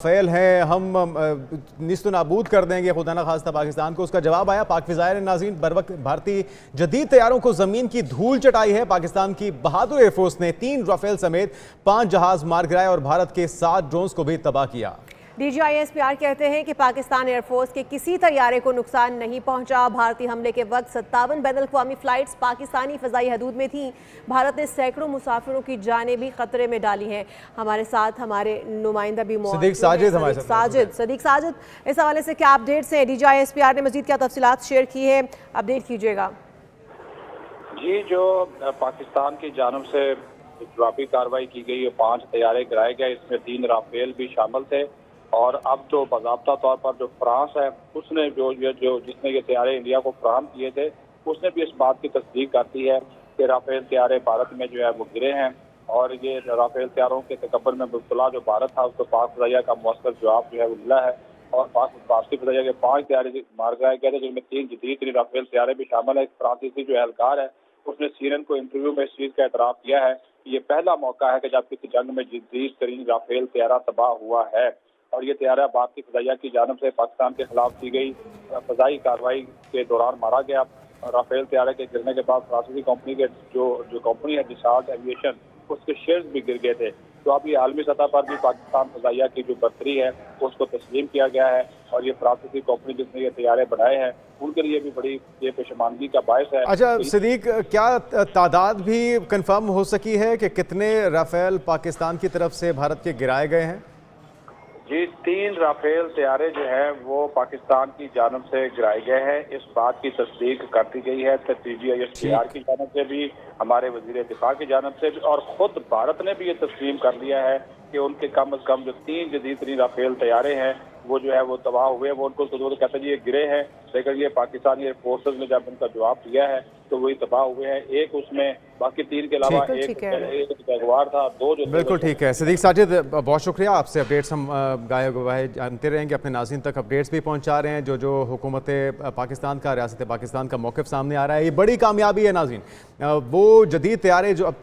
Fail है, हम निस्तो नाबूद कर देंगे खुदा न खास्ता पाकिस्तान को। उसका जवाब आया पाक फिजाए ने नाज़रीन बर वक्त भारतीय जदीद तैयारों को ज़मीन की धूल चटाई है। पाकिस्तान की बहादुर एयरफोर्स ने 3 राफेल समेत 5 जहाज मार गिराए और भारत के 7 ड्रोन्स को भी तबाह किया। DGISPR कहते हैं कि पाकिस्तान एयरफोर्स के किसी तैयारे को नुकसान नहीं पहुंचा। भारतीय हमले के वक्त 57 बैनुल-अक़वामी फ़्लाइट्स पाकिस्तानी फ़ज़ाई हदूद में थीं। भारत ने सैकड़ों मुसाफिरों की जानें भी खतरे में डाली हैं। हमारे साथ हमारे नुमाइंदा भी मौजूद हैं। सदीक साजिद, इस हवाले से क्या अपडेट्स हैं? DGISPR ने मज़ीद क्या तफसीलात शेयर की है, अपडेट कीजिएगा। जी, जो पाकिस्तान की जानब से जवाबी कार्रवाई की गई है, 5 तैयारे गिराए गए, इसमें 3 राफेल भी शामिल थे। और अब तो बाज़ाब्ता तौर पर जो फ्रांस है उसने जिसने ये तैयारे इंडिया को फराहम किए थे, उसने भी इस बात की तस्दीक कर दी है कि राफेल तैयारे भारत में जो है वो गिरे हैं। और ये राफेल तैयारों के तकब्बुर में मुब्तला जो भारत था उसको पाक फ़ज़ाइया का मौसर जवाब जो है वो मिला है। और भारतीय फ़ज़ाइया के 5 तैयारे मार गिराए गए थे, जिनमें 3 जदीद राफेल तैयारे भी शामिल है। एक फ्रांसीसी जो एहलकार है उसने CNN को इंटरव्यू में इस चीज़ का एतराफ़ किया है कि ये पहला मौका है कि जब किसी जंग में जदीद तरीन राफेल तैयारा तबाह हुआ है। और ये तैयारा भारतीय फ़ज़ाइया की जानब से पाकिस्तान के खिलाफ की गई फ़ज़ाई कार्रवाई के दौरान मारा गया। राफेल तैयारे के गिरने के बाद फ्रांसीसी कंपनी के जो कंपनी है दसाल्ट एविएशन, उसके शेयर्स भी गिर गए थे। तो अब ये आलमी सतह पर भी पाकिस्तान फ़ज़ाइया की जो बर्तरी है उसको तस्लीम किया गया है। और ये फ्रांसीसी कंपनी जिसने ये तैयारे बनाए हैं उनके लिए भी बड़ी ये पेशमानगी का बायस है। अच्छा सदीक, क्या तादाद भी कंफर्म हो सकी है कि कितने राफेल पाकिस्तान की तरफ से भारत के गिराए गए हैं? जी, 3 राफेल तैयारे जो है वो पाकिस्तान की जानब से गिराए गए हैं। इस बात की तस्दीक कर दी गई है DGISPR की जानब से भी, हमारे वज़ीर दिफा की जानब से भी, और खुद भारत ने भी ये तस्लीम कर लिया है कि उनके कम अज़ कम जो 3 जदीद राफेल तैयारे हैं वो जो है वो तबाह हुए। वो उनको तो कहते हैं ये गिरे हैं, लेकिन ये पाकिस्तानी एयर फोर्सेज ने जब उनका जवाब दिया है तो वही तबाह हुए हैं। एक उसमें बाकी 3 के अलावा एक जगुआर था, 2 जो बिल्कुल ठीक है। सदीक साजिद, बहुत शुक्रिया, आपसे अपडेट्स हम गाय गवाहे जानते रहेंगे, अपने नाज़रीन तक अपडेट्स भी पहुंचा रहे हैं। जो हुकूमत पाकिस्तान का, रियासत पाकिस्तान का मौक़िफ़ सामने आ रहा है, ये बड़ी कामयाबी है नाज़रीन। वो जदीद तैयारे जो अब